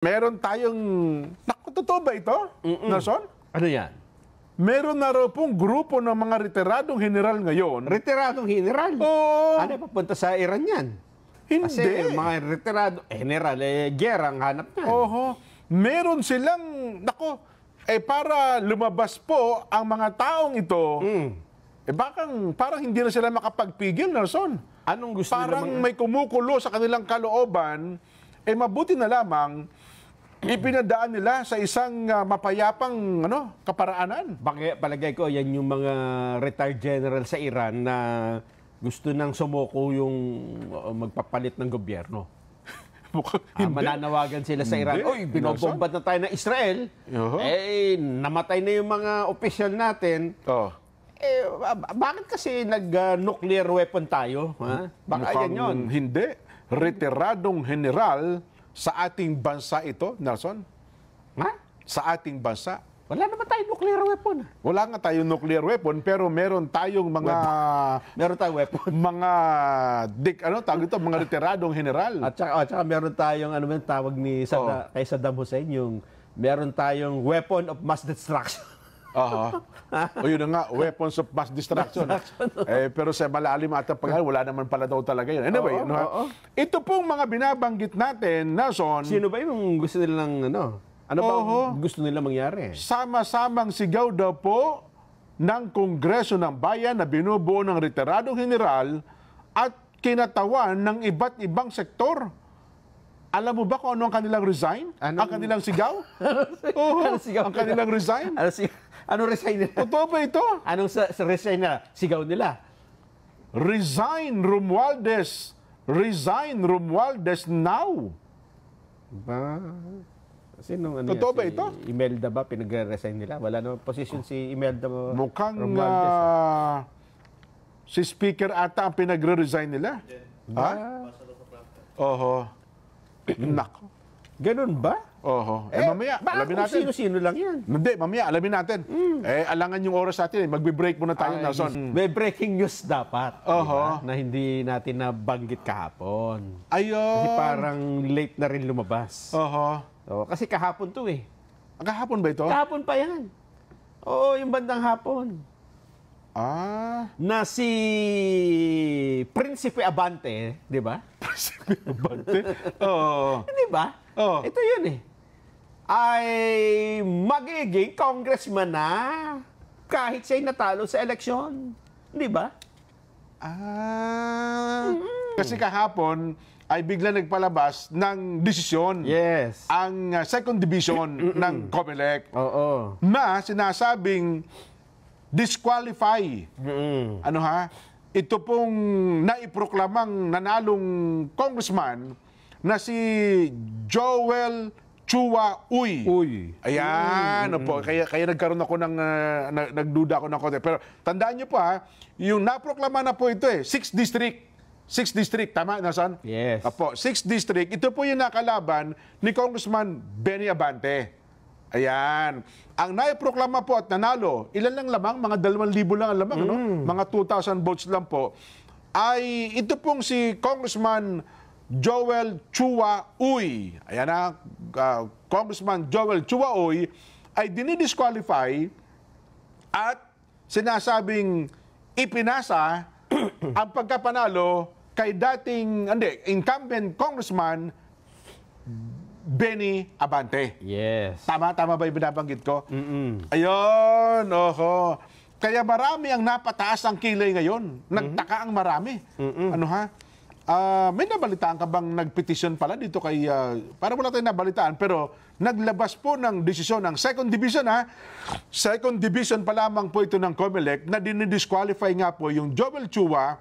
Meron tayong, naku, totoo ba ito, Nelson? Ano yan? Meron na raw pong grupo ng mga retiradong general ngayon. Retiradong general? Oo. Ano, papunta sa Iran yan? Hindi. Kasi mga retiradong general, gera ang hanap yan. Oho. Meron silang, naku, para lumabas po ang mga taong ito, parang hindi na sila makapagpigil, Nelson. Anong gusto Parang nila may kumukulo sa kanilang kalooban, mabuti na lamang ipinadaan nila sa isang mapayapang kaparaanan. Palagay ko, yan yung mga retired general sa Iran na gusto nang sumuko yung magpapalit ng gobyerno. Mananawagan sila sa Iran, oy, binobombad na tayo ng Israel. Namatay na yung mga opisyal natin. Bakit kasi nag-nuclear weapon tayo? Baka yan yun. Hindi. Retiradong general sa ating bansa ito, Nelson. Sa ating bansa. Wala naman tayong nuclear weapon. Wala nga tayong nuclear weapon, pero meron tayong mga... Meron tayong weapon. Mga, tawag ito, mga retiradong general. At saka meron tayong, tawag ni kay Saddam Hussein, yung meron tayong weapon of mass destruction. O yun na nga, weapons of mass destruction. Pero sa malalim at wala naman pala daw talaga yun. Anyway, ito pong mga binabanggit natin, Nelson. Sino ba yung gusto nilang, ano ba gusto nila mangyari? Sama-samang sigaw daw po ng Kongreso ng Bayan na binubuo ng retiradong general at kinatawan ng iba't ibang sektor. Alam mo ba kung ano ang kanilang resign? Ang kanilang sigaw? Ang kanilang resign? Ano resign nila? Totoo ba ito? Anong resign nila? Sigaw nila? Resign Romualdez. Resign Romualdez now. Sinong totoo ba ito? Imelda ba? Pinag-resign nila? Wala naman posisyon si Imelda mukhang Romualdez. Si Speaker ata ang pinagre-resign nila. Nako. Ganun ba? Mamaya, alamin natin. Sino-sino lang yan. Hindi, mamaya, alamin natin. Alangan yung oras natin. Magbe-break muna tayo, Nelson. May breaking news dapat. Diba? Na hindi natin nabanggit kahapon. Ayun. Kasi parang late na rin lumabas. Kasi kahapon to eh. Kahapon ba ito? Kahapon pa yan. Oo, yung bandang hapon. Na si Prinsipe Abante, di ba? Prinsipe Abante? Di ba? Ito yun eh. Ay magiging congressman na kahit siya'y natalo sa eleksyon. Di ba? Kasi kahapon ay bigla nagpalabas ng desisyon. Yes. Ang second division ng COMELEC. Na sinasabing disqualify. Ito pong naiproklamang nanalong congressman na si Joel Chua Uy. Ayan, kaya nagkaroon ako ng nagduda ako ng konti. Pero tandaan niyo po yung naproklama na po ito 6th district. 6th district, tama, Nelson? Yes. 6th district. Ito po yung nakalaban ni Congressman Benny Abante. Ayan. Ang naiproklama po at nanalo, ilan lang lamang, mga 2,000 lang ang lamang, mga 2,000 votes lang po, ay ito pong si Congressman Joel Chua Uy. Ayan na, Congressman Joel Chua Uy ay dinidisqualify at sinasabing ipinasa ang pagkapanalo kay dating incumbent Congressman Benny Abante. Yes. Tama ba yung binabanggit ko? Ayun, Kaya marami ang napataas ang kilay ngayon. Nagtaka ang marami. May nabalitaan ka bang nagpetisyon pala dito kay... para wala tayong nabalitaan, pero naglabas po ng desisyon ng second division, Second division pa lamang po ito ng COMELEC na dinidisqualify nga po yung Joel Chua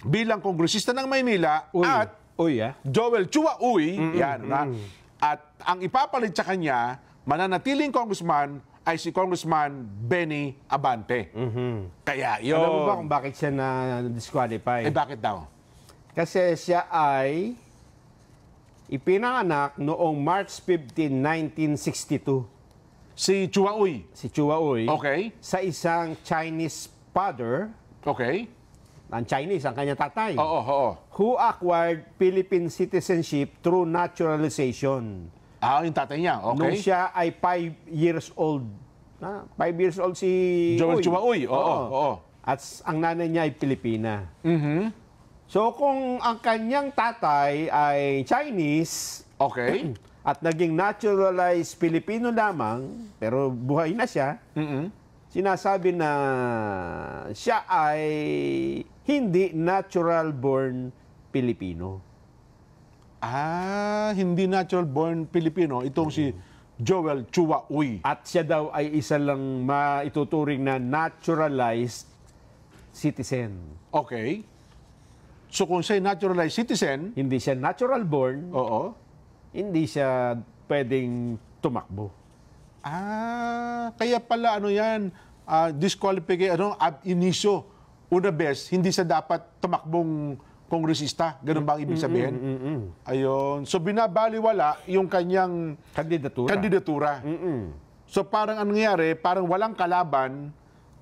bilang kongresista ng Maynila at Joel Chua Uy, at ang ipapalit sa kanya, mananatiling congressman, ay si Congressman Benny Abante. Kaya yun. Alam mo ba kung bakit siya na-disqualify? Bakit daw? Kasi siya ay ipinanganak noong March 15, 1962. Si Chua Uy? Si Chua Uy. Okay. Sa isang Chinese father. Okay. Ang Chinese, ang kanyang tatay. Who acquired Philippine citizenship through naturalization. Yung tatay niya. Okay. Nung siya ay 5 years old. 5 years old si Joel Uy. Chua Uy. Oo. At ang nanay niya ay Pilipina. Mhm. So kung ang kanyang tatay ay Chinese, Okay. at naging naturalized Pilipino lamang, pero buhay na siya, sinasabi na siya ay hindi natural-born Pilipino. Hindi natural-born Pilipino. Itong si Joel Chua Uy. At siya daw ay isa lang maituturing na naturalized citizen. Okay. So kung siya'y naturalized citizen, Hindi siya natural-born, oo. hindi siya pwedeng tumakbo. Kaya pala yan, disqualification, ab initio, una bes, hindi sa dapat tumakbong kongresista. Ganun ba ang ibig sabihin? Ayun. So binabaliwala yung kanyang kandidatura. So parang anong nangyari, parang walang kalaban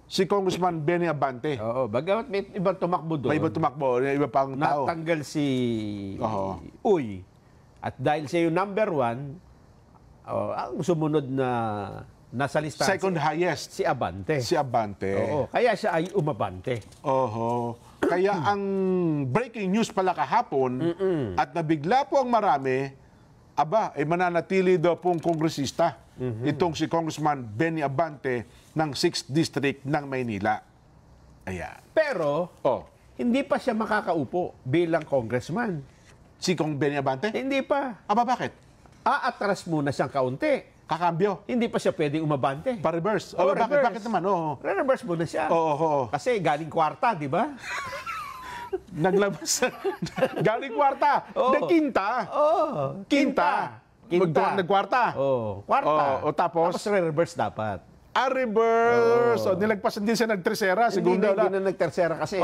si Congressman Benny Abante. Oo, bagamat may ibang tumakbo doon. May iba tumakbo, may iba pang tao. Natanggal si Oo. Uy. At dahil siya yung number 1, ang sumunod na nasa listahan Second highest, si Abante. si Abante. Oo, kaya siya ay umabante. Oho. Kaya ang breaking news pala kahapon at nabigla po ang marami, mananatili daw pong kongresista itong si Congressman Benny Abante ng 6th District ng Maynila. Ayan. Pero, Oh, hindi pa siya makakaupo bilang congressman. si Kong Benny Abante? Hindi pa. Bakit? Aatras muna siyang kaunti. Kakambyo? Hindi pa siya pwedeng umabante. Pa-reverse? Oo, Bakit? reverse. Bakit naman? Oo. Re-reverse muna siya. Oo. Kasi galing kwarta, di ba? Naglabas. Galing kwarta. Oo. De quinta. Oo. Quinta. Nagkwarta. Oo. Kwarta. Oo, tapos? Tapos re-reverse dapat. Reverse. So, nilagpasan din siya nag-tercera. Segunda Hindi na. na nagtersera kasi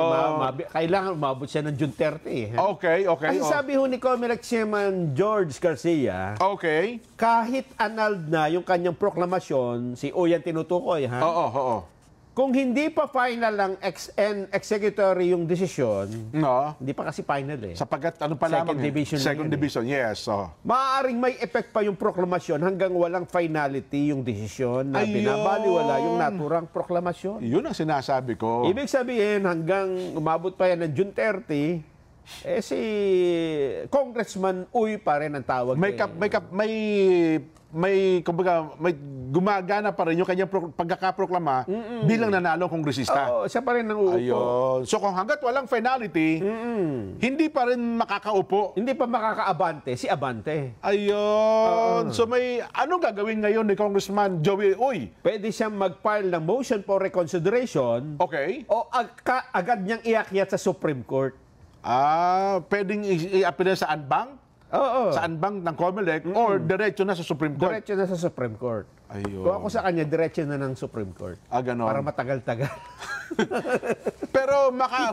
kailangan umabot siya ng June 30. Eh. Okay. Kasi sabi ho ni Comelec Chairman George Garcia, Okay. kahit annulled na yung kanyang proklamasyon, si Uyan tinutukoy, ha? Oo. Kung hindi pa final ang executory yung desisyon, No. hindi pa kasi final eh. Sapagkat ano pa lamang Second division lang Second yun eh. division, yes. Maaaring may effect pa yung proklamasyon hanggang walang finality yung desisyon na Ayun. binabaliwala yung naturang proklamasyon. Yun ang sinasabi ko. Ibig sabihin, hanggang umabot pa yan ng June 30, si Congressman Uy pa rin ang tawag. May gumagana pa rin yung kanyang pagkakaproklama bilang nanalong kongresista. Oo, siya pa rin ang uupo. Ayun. So kung hanggat walang finality, hindi pa rin makakaupo. Hindi pa makakaabante, si Abante. Ayun. So anong gagawin ngayon ni Congressman Joey Uy? Pwede siyang mag-file ng motion for reconsideration Okay. o agad niyang iakyat sa Supreme Court. Pwedeng i-appeal sa anbang? Oo. Sa anbang ng Comelec or diretso na sa Supreme Court? Diretso na sa Supreme Court. Ayun. Kung ako sa kanya, diretso na ng Supreme Court. Ganon. Para matagal-tagal.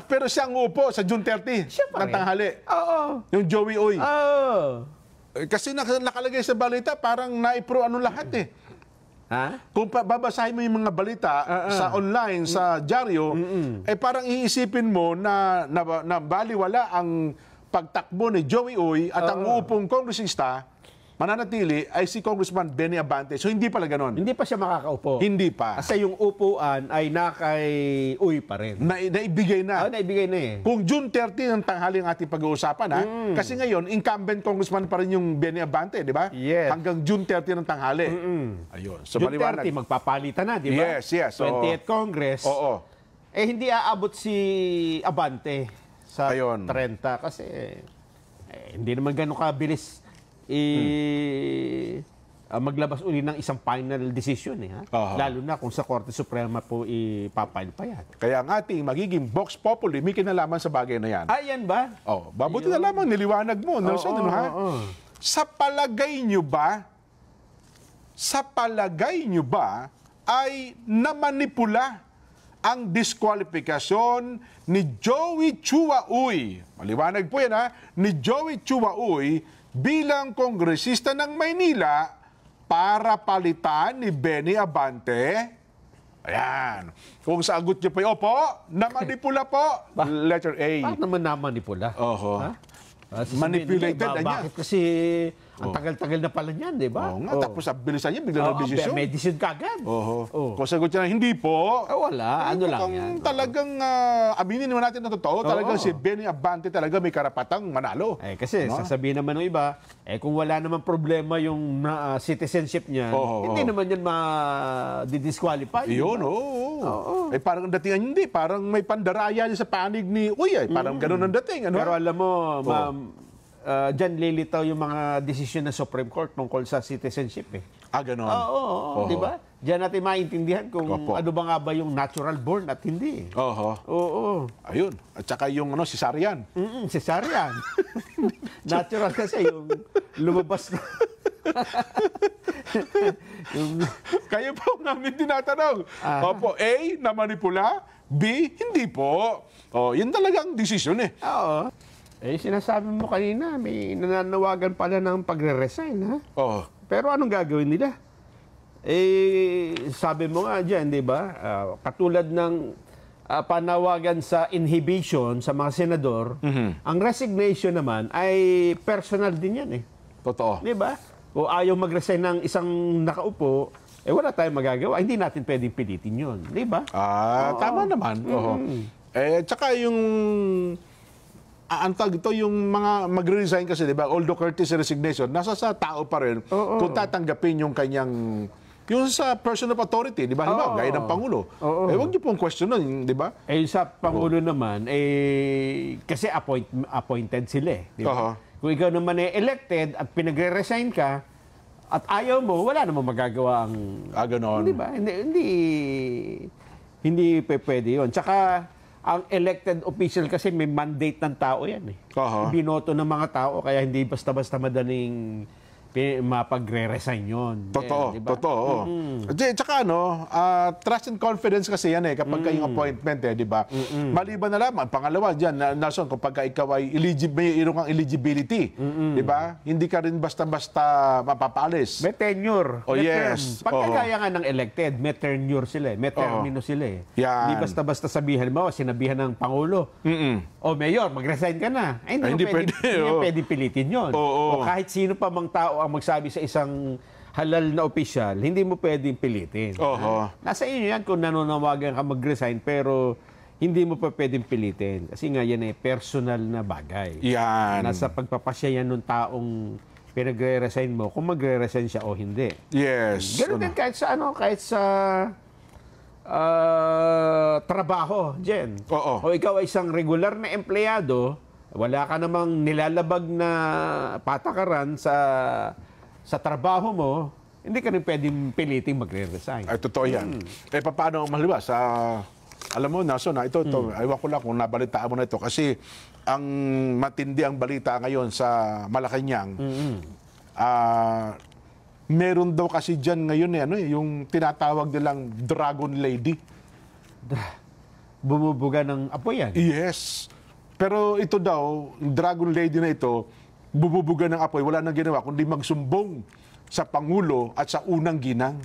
pero siyang upo sa June 30 Siya pa ng rin. tanghali. Oo. Yung Joey Uy. Oo. Kasi nakalagay sa balita, parang lahat eh. Ha? Kung babasahin mo yung mga balita sa online, sa dyaryo, parang iisipin mo na baliwala ang pagtakbo ni Joey Uy at ang uupong kongresista mananatili ay si Congressman Benny Abante. So hindi pala ganon. Hindi pa siya makakaupo. Hindi pa. Kasi yung upuan ay nakay Uy pa rin. Naibigay na. Naibigay na eh. Kung June 30 ng tanghali ang ating pag-uusapan, kasi ngayon, incumbent congressman pa rin yung Benny Abante, di ba? Yes. Hanggang June 30 ng tanghali. Ayun. So, June maliwanag. 30, magpapalitan na, di ba? Yes. 20th Congress. Oo. Hindi aabot si Abante sa Ayun. 30 kasi hindi naman gano'ng kabilis maglabas uli ng isang final decision Lalo na kung sa Korte Suprema po ipapile pa yan. Kaya ang ating magiging Vox Populi, may kinalaman sa bagay na yan. Ayan ba? Babuti na lamang niliwanag mo, Nelson. Sa palagay nyo ba ay namanipula ang diskwalifikasyon ni Joey Chua Uy? Maliwanag po yan ni Joey Chua Uy bilang kongresista ng Maynila para palitan ni Benny Abante? Ayan. Kung sagot niyo po, opo, namanipula po. Letter A. Bakit naman namanipula? Oho. Sasabihin Manipulated, nila, anya. bakit kasi Ang tagal-tagal na pala niyan, di ba? Oo nga, tapos ang bilisan niya, bigla na desisyon. May decision kagad. Kung sagot niya na, hindi po. Wala, ano lang yan. Talagang, aminin naman natin na totoo, talagang si Benny Abante talaga may karapatang manalo. Kasi sasabihin naman ng iba, kung wala naman problema yung citizenship niya, hindi naman yan ma-disqualify. Yun, oo. Parang ang datingan hindi, parang may pandaraya niya sa panig ni Uy, parang ganun ang dating. Ano? Pero alam mo, dyan lilitaw yung mga desisyon ng Supreme Court tungkol sa citizenship Ganon. Oo, di ba? Diyan natin maintindihan kung ano ba nga ba yung natural born at hindi. Oo. Ayun. At saka yung cesarean. Cesarean. Natural kasi yung lumabas na. Kayo po namin tinatanong. Opo, A, na manipula. B, hindi po. Yun talagang desisyon Oo. Sinasabi mo kanina, may nananawagan pala ng pagre-resign, ha? Pero anong gagawin nila? Sabi mo nga dyan, di ba? Katulad ng panawagan sa inhibition sa mga senador, ang resignation naman ay personal din yan Totoo. Di ba? O ayaw mag-resign ng isang nakaupo, wala tayong magagawa. Hindi natin pwedeng pilitin yun. Di ba? Tama naman. Tsaka yung antag ito yung mga magre-resign kasi, di ba? Although courtesy resignation, nasa sa tao pa rin kung tatanggapin yung kanyang yung sa person of authority, di ba? Gaya ng Pangulo. Huwag niyo pong question nun, di ba? Sa Pangulo naman, kasi appointed sila di ba? Kung ikaw naman elected at pinagre-resign ka, at ayaw mo, wala namang magagawa ang... Ganon. Di ba? Hindi pwede yun. Tsaka, ang elected official kasi may mandate ng tao yan Binoto ng mga tao, kaya hindi basta-basta madaling mapagre-resign yun. Totoo, diba? totoo. Tsaka trust and confidence kasi yan kapag yung appointment di ba? Maliban na lamang, pangalawa dyan, Nelson, kapag ikaw ay mayroon kang eligibility, di ba? Hindi ka rin basta-basta mapapaalis. May tenure. Yes. Pagkagaya nga ng elected, may tenure sila may termino sila Hindi basta-basta sabihan mo, sinabihan ng Pangulo, Mayor, mag-resign ka na. Hindi pwede pilitin yun. O kahit sino pa mang tao ang magsabi sa isang halal na opisyal, hindi mo pwedeng pilitin. Nasa inyo yan kung nanonawagan ka mag-resign, pero hindi mo pa pwedeng pilitin. Kasi nga yan personal na bagay. Yan. Nasa pagpapasya yan ng taong pinagre-resign mo, kung magre-resign siya o hindi. Yes. Ganun din kahit sa trabaho, Jen. O ikaw ay isang regular na empleyado, wala ka namang nilalabag na patakaran sa trabaho mo, hindi ka rin pwedeng piliting magre-resign. Totoo yan. Paano ang maliwas? Alam mo, Nason, ito, ayaw ko lang kung nabalitaan mo na ito. Kasi ang matindi ang balita ngayon sa Malacanang, meron daw kasi dyan ngayon yung tinatawag nilang Dragon Lady. Bumubuga ng apoy yan? Yes. Pero ito daw, Dragon Lady na ito, bububuga ng apoy, wala nang ginawa kundi magsumbong sa Pangulo at sa unang ginang.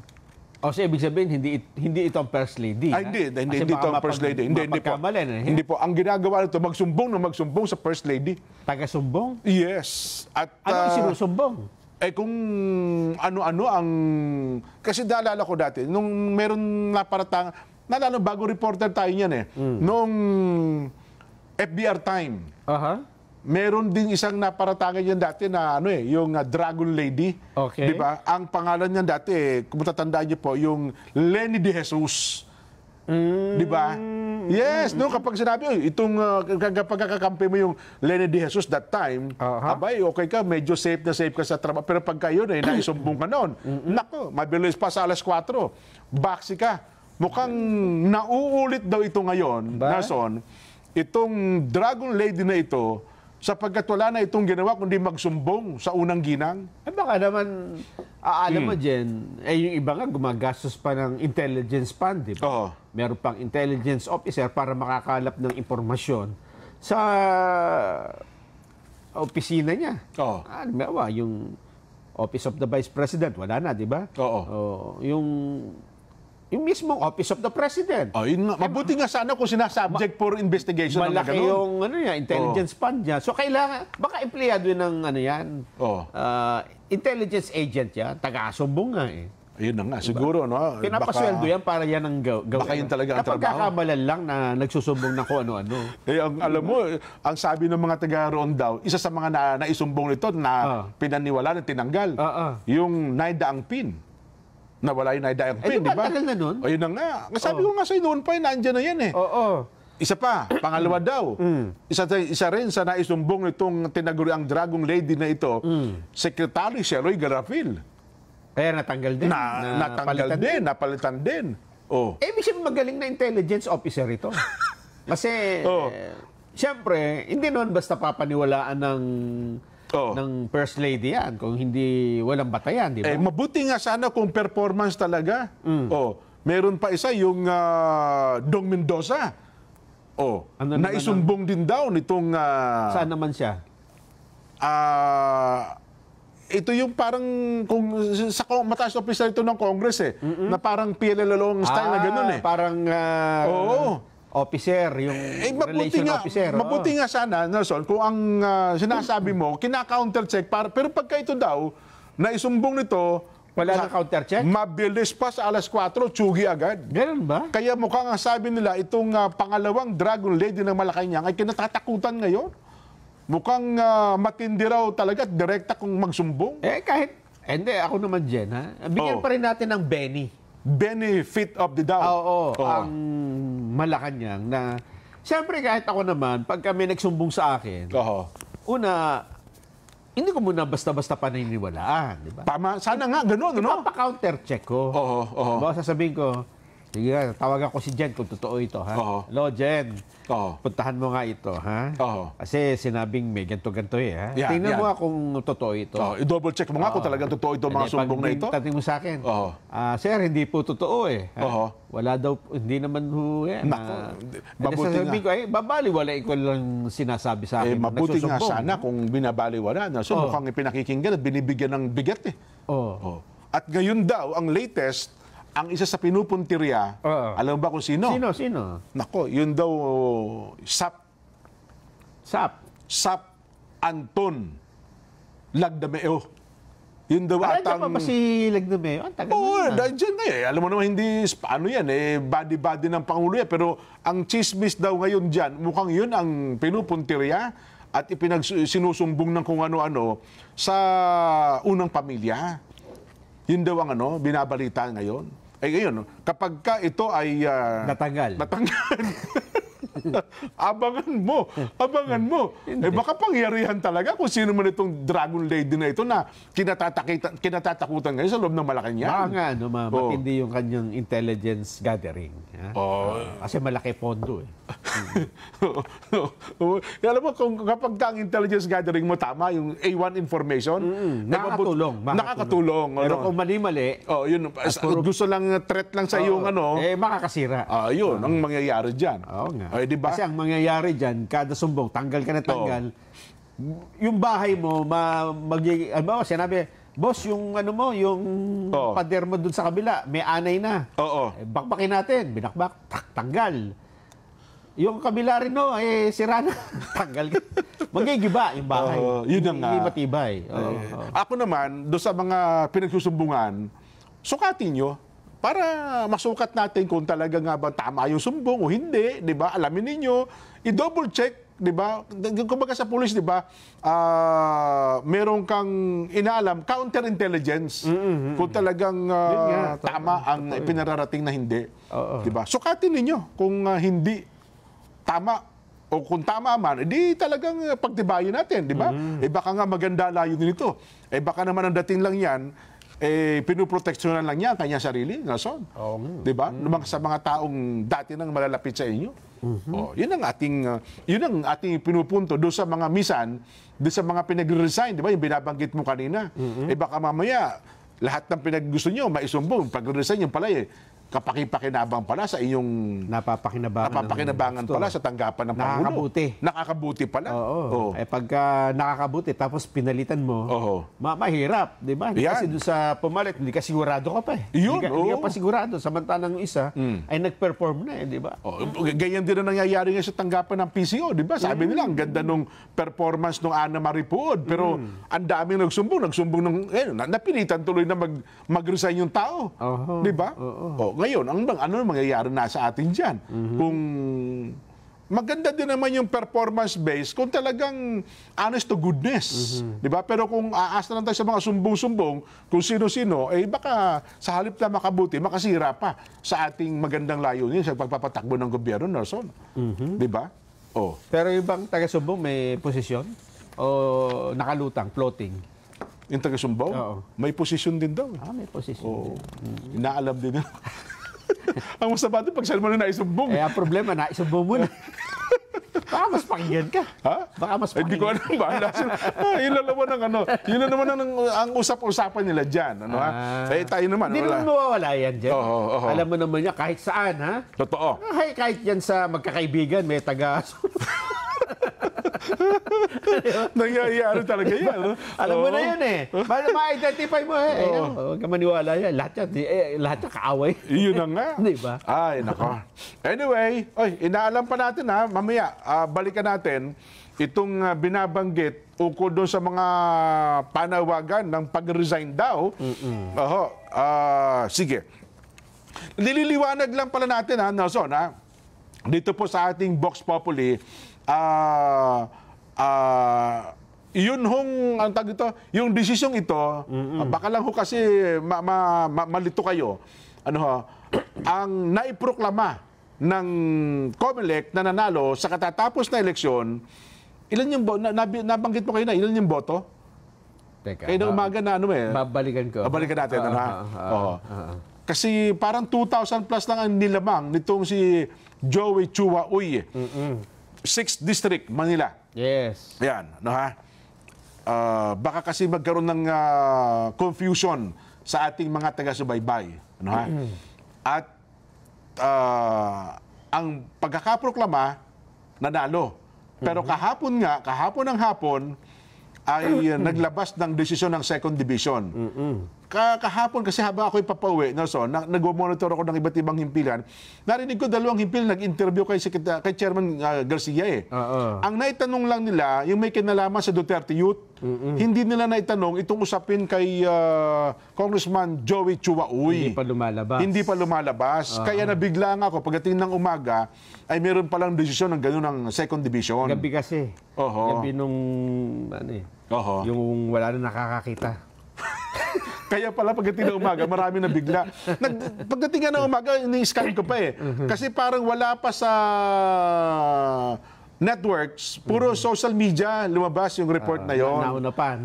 So ibig sabihin, hindi ito ang First Lady? Hindi ito ang First Lady. Hindi po. Ang ginagawa nito, magsumbong sa First Lady. Taga-sumbong? Yes. At, ano sinusumbong? Kung ano-ano ang... Kasi naalala ko dati, nung meron naparatang... Naalala, bago reporter tayo niyan Noong FBR time. Meron din isang naparatangan yan dati na yung Dragon Lady. Okay. Di ba? Ang pangalan niyan dati, kung matatandaan niyo po, yung Lenny De Jesus. Di ba? Yes, kapag sinabi, kapag kakakampi mo yung Lenny De Jesus that time, abay, okay ka, medyo safe ka sa trabaho. Pero pagka yun, naisumbong ka noon. Nako, mabilis pa sa alas 4. Baksi ka. Mukhang nauulit daw ito ngayon, Nason. Itong Dragon Lady na ito, sapagkat wala na itong ginawa kundi magsumbong sa unang ginang. Baka naman, alam mo, Jen, yung iba nga gumagastos pa ng intelligence fund, di ba? Meron pang intelligence officer para makakalap ng impormasyon sa opisina niya. Yung Office of the Vice President, wala na, di ba? Yung yung mismong Office of the President. Oh, yun nga. Mabuti nga sana kung sinasubject for investigation ng Malaki ganun. yung intelligence fund niya. So kailangan, baka empleyado yun ng yan. Intelligence agent yan. Taga-sumbong nga eh. Ayun na nga, siguro, no? Pinapasweldo yan para yan ang gawin. Baka yun talaga ang Kapag trabaho. kakabalan lang na nagsusumbong na kung ano-ano. Alam mo, ang sabi ng mga taga roon daw, isa sa mga naisumbong nito na pinaniwala na tinanggal, yung naidaang pin. Nawala yung naidaang pin, di ba? Tagal na nun? Ayun na nga. Sabi ko nga sa'yo, noon pa, nandiyan na yan eh. Oo. Isa pa, pangalawa daw. Isa rin sa naisumbong itong tinaguriang dragong lady na ito, Secretary Sheroy Garafil. Kaya natanggal din. Natanggal din, napalitan din. Ibig sabihin magaling na intelligence officer ito. Kasi, siyempre, hindi noon basta papaniwalaan ng First Lady yan. Kung hindi, walang batayan, di ba? Mabuti nga sana kung performance talaga. Meron pa isa, yung Dong Mendoza. Ano naisumbong din daw nitong... saan naman siya? Ito yung parang kung sa mataas na officer ito ng Congress na parang PLLO style na gano'n eh. Parang officer, yung relation officer. Mabuti nga sana, Nelson, kung ang sinasabi mo, kina-counter-check, pero pagka ito daw, naisumbong nito, wala nang counter-check? Mabilis pa sa alas 4, tsugi agad. Ganun ba? Kaya mukhang ang sabi nila, itong pangalawang Dragon Lady ng Malacanang ay kinatatakutan ngayon. Mukhang matindi raw talaga at direkta kung magsumbong. Hindi, ako naman dyan, ha? Bigyan pa rin natin ng benefit of the doubt. Ang Malacanang na, siyempre kahit ako naman, pag kami nagsumbong sa akin, una, hindi ko muna basta-basta paniniwalaan, di ba? Tama, sana nga, gano'n, no? Ipapa-counter-check ko. Baka sasabihin ko, sige, tawagan ko si Jen kung totoo ito, ha? Hello, Jen. Puntahan mo nga ito, ha? Kasi sinabing may ganito-ganito ha? Tingnan mo nga kung totoo ito. I-double check mo nga kung talagang totoo ito mga sumbong na ito. Pag mo sa akin, Sir, hindi po totoo Wala daw, hindi naman ho yan. Mabuti nga. Sasabihin ko, babaliwala ko lang sinasabi sa akin. Mabuti nga sana kung binabaliwala. So mukhang ipinakikinggan at binibigyan ng bigat At ngayon daw, ang latest, ang isa sa pinupuntirya, alam mo ba kung sino? Sino? Nako, yun daw, Sap Anton Lagdameo. Yun daw atang... pa si Lagdameo? Dyan na Alam mo naman, hindi, ano yan, body-body ng Pangulo yan. Pero ang chismis daw ngayon dyan, mukhang yun ang pinupuntirya at sinusumbong ng kung ano-ano sa unang pamilya. Yun daw ang binabalita ngayon. Ngayon, kapag ka ito ay... natanggal. Abangan mo. Baka pangyarihan talaga kung sino man itong Dragon Lady na ito na kinatatakutan ngayon sa loob ng Malacanang. Baka nga, matindi yung kanyang intelligence gathering. Kasi malaki pondo Alam mo, kapag ang intelligence gathering mo tama, yung A1 information, nakakatulong. Pero kung mali-mali, gusto lang threat lang sa yung makakasira. Yun, ang mangyayari dyan. Nga. Diba? Kasi ang mangyayari dyan, kada sumbong, tanggal ka na tanggal, yung bahay mo, sinabi, boss, yung yung pader mo dun sa kabila, may anay na. Bakbakin natin, binakbak, tanggal. Yung kabila rin, sira na. Tanggal. Magigiba yung bahay. Yun na nga. Hindi matibay. Ako naman, doon sa mga pinagsusumbungan, sukatin nyo para masukat natin kung talaga nga ba tama yung sumbong o hindi, di ba? Alamin ninyo, i-double check, di ba? Kumbaga sa pulis, di ba? Meron kang inaalam, counterintelligence. Kung talagang tama ang pinararating na hindi. Di ba? Sukatin ninyo kung hindi tama o kung tama man, hindi talagang pagtibayin natin, di ba? Baka nga maganda layunin nito. Baka naman ang dating lang yan, pinuproteksyonan lang niya ang kanyang sarili, Nelson. Di ba? Sa mga taong dati nang malalapit sa inyo. Yun ang ating pinupunto doon sa mga doon sa mga pinag-resign, di ba? Yung binabanggit mo kanina. Baka mamaya, lahat ng pinag-gusto nyo, maisumbong, pag-resign yung pala kapakipakinabang pala sa inyong napapakinabangan pala sa tanggapan ng Pangulo. Nakakabuti pala. Oo. Pagka nakakabuti tapos pinalitan mo, mahirap, di ba? Kasi doon sa pumalit, hindi ka sigurado ka pa eh. Hindi ka pa sigurado. Samantalang yung isa ay nag-perform na di ba? Ganyan din na nangyayari nga sa tanggapan ng PCO, di ba? Sabi nila, ang ganda nung performance ng Ana Marie Puod, pero ang daming nagsumbong napilitan tuloy na mag-resign yung tao. Di ba? Ngayon, ano mangyayari na sa atin dyan? Kung maganda din naman yung performance base kung talagang honest to goodness. Di ba? Pero kung aasa lang tayo sa mga sumbong-sumbong, kung sino-sino, baka sa halip na makabuti, makasira pa sa ating magandang layunin sa pagpapatakbo ng gobyerno, Nelson. Di ba? Pero yung bang taga-sumbong may posisyon? O nakalutang, floating? Yung taga-sumbong? May posisyon din daw. May posisyon. Inaalam din nila. Ang masama din, pag saan mo na naisumbong. Ang problema, naisumbong mo na. Baka mas pakinggan ka. Ha? Baka mas pakinggan. Hindi ko alam ba? Yun na naman ang usap-usapan nila dyan. Tayo naman. Hindi naman mawawala yan dyan. Alam mo naman niya, kahit saan, ha? Totoo. Kahit yan sa magkakaibigan, may taga... Nangyayari talaga yan. Alam mo na yan ma-identify mo huwag ka maniwala yan. Lahat yan kaaway. Yun na nga. Di ba? Ay, nako. Anyway, inaalam pa natin mamaya, balikan natin itong binabanggit ukol doon sa mga panawagan ng pag-resign daw. Sige. Nililiwanag lang pala natin, Nelson, dito po sa ating Vox Populi, yun ang tag ito, yung desisyong ito, baka lang kasi malito kayo. Ang naiproklama ng COMELEC na nanalo sa katatapos na eleksyon, ilan yung nabanggit mo kayo na ilan yung boto? Teka. Kaya na umaga na babalikan ko. Babalikan natin. Kasi parang 2,000 plus lang ang nilamang nitong si Joey Chua Uy. 6th District, Manila. Yes. Ayan, baka kasi magkaroon ng confusion sa ating mga taga-subaybay. At ang pagkakaproklama, nanalo. Pero kahapon ng hapon, ay naglabas ng desisyon ng Second Division. Kahapon kasi habang ako'y papauwi, Nelson, nag-monitor ako ng iba't ibang himpilan, narinig ko 2 himpil nag-interview kay Chairman Garcia Ang naitanong lang nila, yung may kinalaman sa Duterte Youth, hindi nila naitanong itong usapin kay Congressman Joey Chua Uy. Hindi pa lumalabas. Kaya nabigla nga ako, pagdating ng umaga, ay meron palang desisyon ng gano'n ng Second Division. Gabi kasi. Gabi nung, yung wala na nakakakita. Kaya pala pagdating ng umaga, marami na bigla. Pagdating ng umaga, ini-scan ko pa Kasi parang wala pa sa networks, puro social media lumabas yung report na yon. Nauna pa,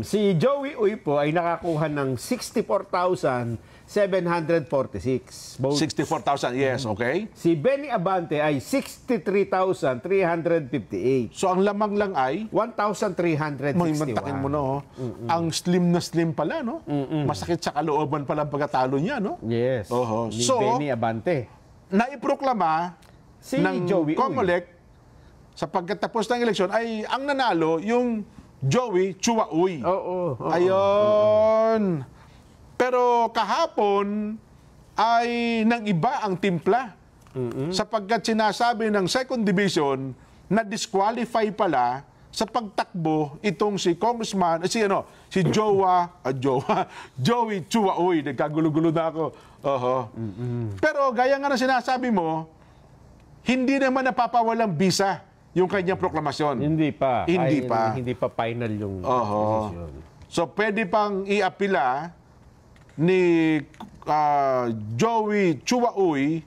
si Joey Uy po ay nakakuha ng 64,746 votes. 64,000, yes, okay. Si Benny Abante ay 63,358. So ang lamang lang ay 1,361. Mantakin mo Ang slim na slim pala, no? Masakit sa kalooban pala ang pagkatalo niya, no? Yes. Ni So, Benny Abante. Naiproklama si ng Joey COMELEC sa pagkatapos ng eleksyon ay ang nanalo yung Joey Chua Uy. Ayun. Pero kahapon ay nang iba ang timpla. Sapagkat sinasabi ng Second Division na disqualify pala sa pagtakbo itong si Congressman, si Joey Chua Uy. Nagkagulo-gulo na ako. Pero gaya nga na sinasabi mo, hindi naman napapawalang bisa yung kanyang proklamasyon. Hindi pa. Hindi pa final yung decision. So pwede pang iapila ni Joey Chua Uy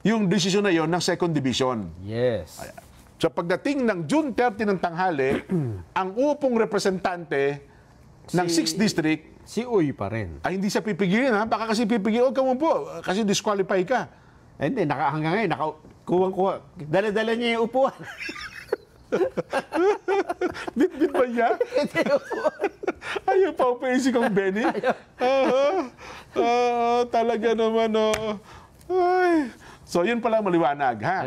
yung desisyon na yon ng Second Division. Yes. So pagdating ng June 30 ng tanghali, ang upong representante ng 6th District, si Uy pa rin. Ay hindi siya pipigilin Baka kasi pipigilin, huwag ka mo po, kasi disqualify ka. Hindi, hanggang ngayon, kuha. Dala-dala niya yung upuan. Bit ba niya? Ayaw pa upaisip kong Benny? Talaga naman, oh. Ay. So, yun pala maliwanag, ha?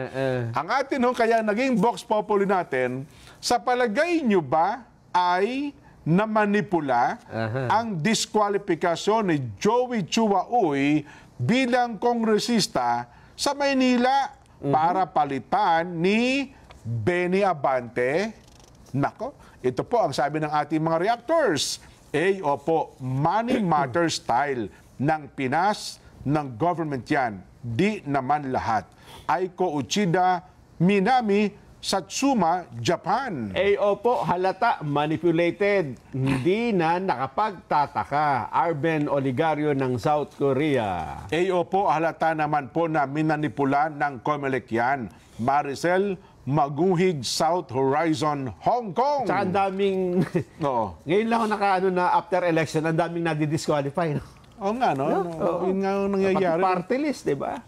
Ang atin, kaya naging Vox Populi natin, sa palagay nyo ba ay namanipula ang diskwalifikasyon ni Joey Chua Uy bilang kongresista sa Maynila para palitan ni Benny Abante? Nako, ito po ang sabi ng ating mga reactors. Opo, money matter style ng Pinas, ng government yan. Di naman lahat. Aiko Uchida Minami, Satsuma, Japan. Opo, halata, manipulated. Hindi na nakapagtataka. Arben Oligario ng South Korea. Opo, halata naman po na minanipula ng COMELEC yan. Maricel Maguhig, South Horizon, Hong Kong. Tsaka ang daming... Oo. Ngayon lang ako na after election, ang daming nadi-disqualify. No? Oo nga, no? Yun nga ang nangyayari. Pati party list, di ba?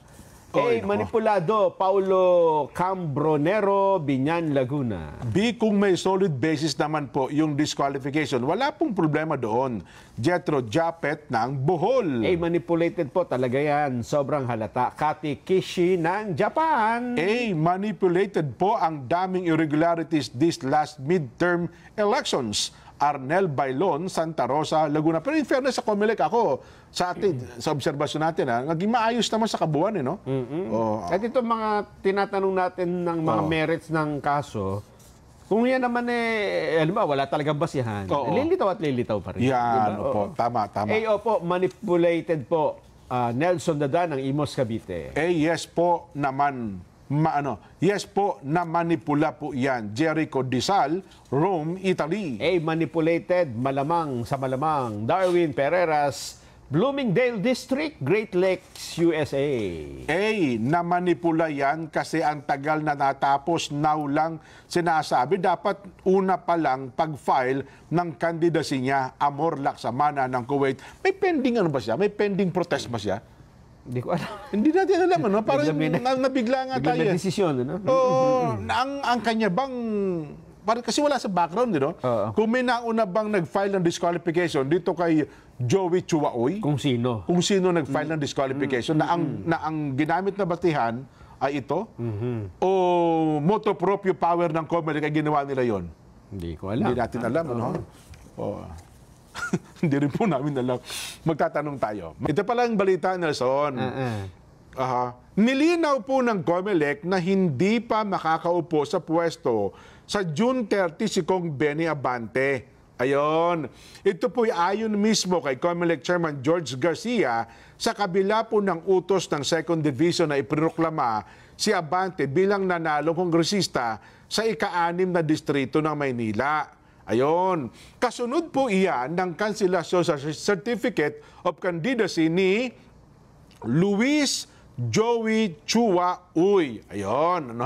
Nako. Manipulado, Paulo Cambronero, Binyan, Laguna. Kung may solid basis naman po yung disqualification, wala pong problema doon. Jetro Japet ng Bohol. Manipulated po talaga yan. Sobrang halata. Kati Kishi ng Japan. Manipulated po ang daming irregularities this last midterm elections. Arnel Bailon, Santa Rosa, Laguna. Pero in fairness sa COMELEC, ako, sa atin, sa obserbasyon natin, naging maayos naman sa kabuuan, no? At ito mga tinatanong natin ng mga merits ng kaso, kung yan naman alam mo, wala talagang basihan. Lilitaw at lilitaw pa rin. Yan, diba? opo. Tama. Opo, manipulated po. Nelson Dadan ng Imos, Cavite. Yes po naman. Yes po, na manipula po yan. Jericho Dizal, Rome, Italy. Manipulated, malamang sa malamang. Darwin Pereras, Bloomingdale District, Great Lakes, USA. Na manipula yan kasi ang tagal na natapos, now lang sinasabi. Dapat una pa lang pag-file ng candidacy niya, Amor Laksamana ng Kuwait. May pending ano ba siya? May pending protest ba siya? Hindi ko alam. Hindi natin alam, no? Parang nabigla nga tayo. Bigla na desisyon, no? Ang kanya bang... Kasi wala sa background, no? Kung may nauna bang nag-file ng disqualification dito kay Joey Chua Uy? Kung sino? Kung sino nag-file ng disqualification na ang ginamit na batihan ay ito? O moto proprio power ng COMELEC ay ginawa nila yon? Hindi ko alam. Hindi natin alam, no? Hindi rin po namin alam. Magtatanong tayo. Ito pala ang balita, Nelson. Nilinaw po ng COMELEC na hindi pa makakaupo sa pwesto sa June 30 si Kong Benny Abante. Ayon. Ito po ay ayon mismo kay COMELEC Chairman George Garcia sa kabila po ng utos ng 2nd Division na iproklama si Abante bilang nanalong kongresista sa ika-6 na distrito ng Maynila. Ayon. Kasunod po iyan ng kanselasyon sa Certificate of Candidacy ni Luis Joey Chua Uy. Ayon.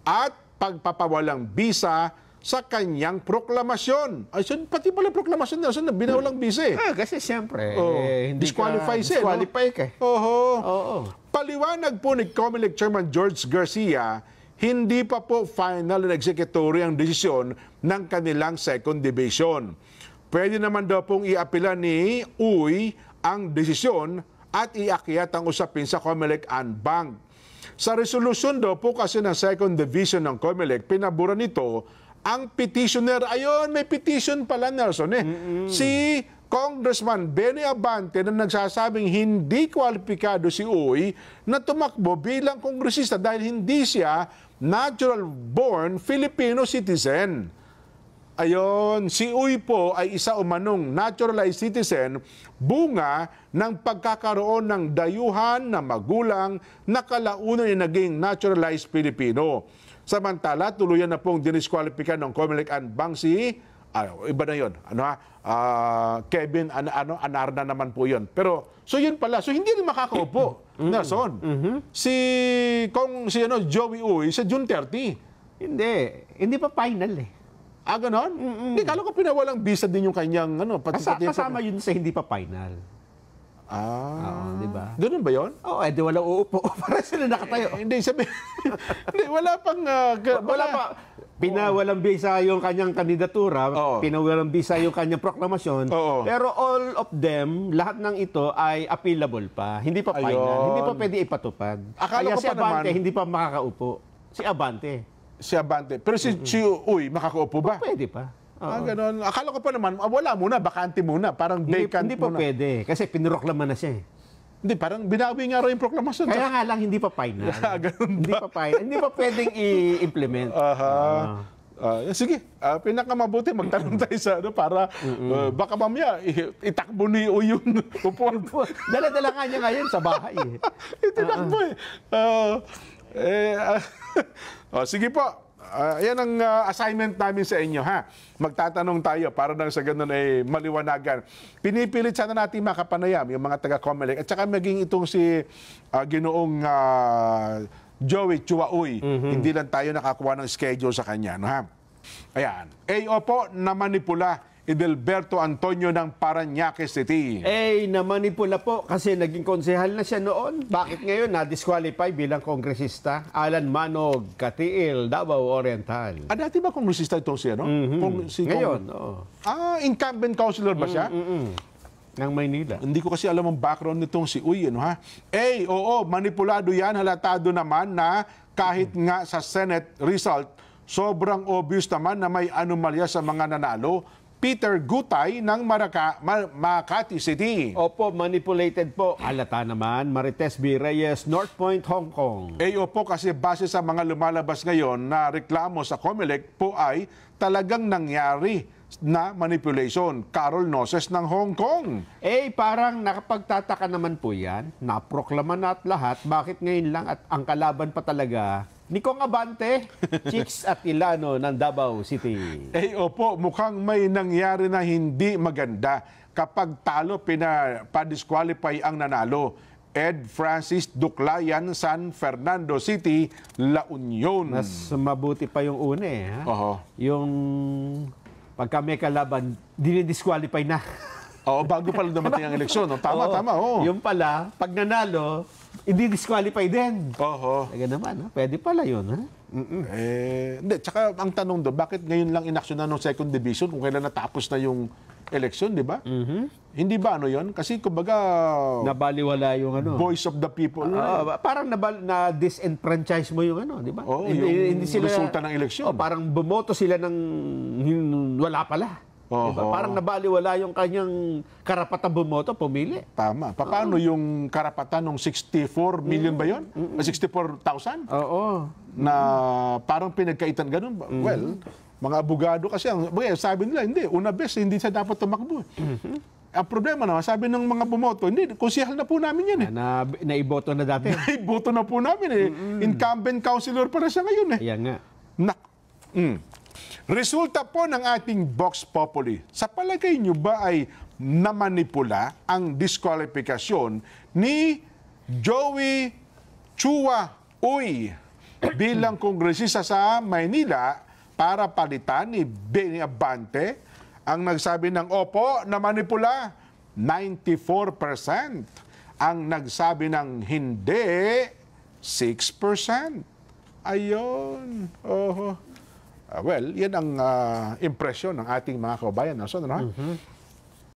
At pagpapawalang bisa sa kanyang proklamasyon. Pati pala proklamasyon na binawalang bisa Kasi siyempre, hindi disqualify siya. Disqualify ka. Paliwanag po ni COMELEC Chairman George Garcia, hindi pa po final and executory ang desisyon ng kanilang 2nd Division. Pwede naman daw pong iapila ni Uy ang desisyon at iakyat ang usapin sa COMELEC Anbang. Sa resolusyon daw po kasi ng 2nd Division ng COMELEC, pinabura nito ang petitioner. Ayon, may petition pala, Nelson. Si Congressman Benny Abante na nagsasabing hindi kwalipikado si Uy na tumakbo bilang kongresista dahil hindi siya natural-born Filipino citizen. Ayon, si Uy po ay isa umanong naturalized citizen bunga ng pagkakaroon ng dayuhan na magulang na kalaunan ay naging naturalized Filipino. Samantala, tuluyan na pong diniskwalipikan ng COMELEC Anbang si iba na yun. Kevin Anarna naman po yun. Pero, so yun pala. So, hindi rin makakaupo. Nelson. Si Joey Uy sa June 30. Hindi pa final Ganon? Hindi, kala ko pinawalang visa din yung kanyang, kasama yun sa hindi pa final. Oo, di ba? Ganun ba yun? Oo, di wala uupo. Para sila nakatayo. Hindi, sabi. Hindi, wala pang... wala pa. Pinawalang bisa yung kanyang kandidatura, pinawalang bisa yung kanyang proklamasyon, pero all of them, lahat ng ito ay appealable pa. Hindi pa final, hindi pa pwede ipatupad. Akala Kaya ko si pa Abante, naman, hindi pa makakaupo. Si Abante. Si Abante. Pero si Uy, makakaupo ba? Pwede pa. Ganun. Akala ko pa naman, wala muna, bakante muna. Parang vacant Hindi pa muna. pwede, kasi pinroklaman na siya eh. Hindi, parang binawi nga raw yung proklamasyon. Kaya nga lang, hindi pa final. Ganun Hindi pa final. Hindi pa pwedeng i-implement. Sige, pinakamabuti magtanong tayo sa ano para baka mamaya itakbo ni Uy yung upuan. Dala-dala nga niya ngayon sa bahay. Itinakbo sige po. Yan ang assignment namin sa inyo, ha? Magtatanong tayo para nang sa ganun ay maliwanagan. Pinipilit sana natin makapanayam yung mga taga-Comelec at saka maging itong si Ginoong Joey Chuaoy. Hindi lang tayo nakakuha ng schedule sa kanya, no, ha? Ayan. Opo, namanipula Edelberto Antonio ng Parañaque City. Namanipula po kasi naging konsehal na siya noon. Bakit ngayon na-disqualify bilang kongresista? Alan Manog, Katiil, Davao Oriental. Dati ba kongresista ito siya, no? Ngayon, incumbent councilor ba siya? Ng Maynila. Hindi ko kasi alam ang background nitong si Uy, ano, ha? Oo, manipulado yan. Halatado naman na kahit nga sa Senate result, sobrang obvious naman na may anomalya sa mga nanalo. Peter Gutay ng Makati City. Opo, manipulated po. Halata naman, Marites B. Reyes, North Point, Hong Kong. Opo, kasi base sa mga lumalabas ngayon na reklamo sa Comelec po ay talagang nangyari na manipulation. Carol Noses ng Hong Kong. Parang nakapagtataka naman po yan. Naproklama na at lahat. Bakit ngayon lang at ang kalaban pa talaga ni Kong Abante, Chicks at Ilano ng Davao City. Opo, mukhang may nangyari na hindi maganda. Kapag talo, pa-disqualify ang nanalo. Ed Francis Duclayan, San Fernando City, La Union. Mas mabuti pa yung una ha? Yung pagka may kalaban, dinidisqualify na. Bago pala dumating ang eleksyon. No? Tama. Yung pala, pag nanalo, i-disqualify din. Talaga naman, pwede pala yun. Ha? Hindi, tsaka ang tanong doon, bakit ngayon lang inaksyonan ng second division kung kailan natapos na yung election, di ba? Hindi ba ano yun? Kasi kumbaga... Nabaliwala yung ano. Voice of the people. Parang na-disenfranchise mo yung ano, di ba? Hindi sila, resulta ng eleksyon. Parang bumoto sila ng wala pala. Diba? Parang nabaliwala yung kanyang karapatan bumoto, pumili. Tama. Paano yung karapatan ng 64 million ba yun? 64,000? Na parang pinagkaitan ganun. Well, mga abogado kasi, sabi nila, una best, hindi siya dapat tumakbo. Ang problema naman, sabi ng mga bumoto, hindi, konsehal na po namin yan Naiboto na dati. Naiboto na po namin Incumbent councilor pa na siya ngayon Ayan nga. Resulta po ng ating Vox Populi. Sa palagay nyo ba ay namanipula ang diskwalifikasyon ni Joey Chua Uy bilang kongresista sa Maynila para palitan ni Benny Abante? Ang nagsabi ng opo, namanipula, 94%. Ang nagsabi ng hindi, 6%. Ayun. Well, yan ang impresyon ng ating mga kababayan.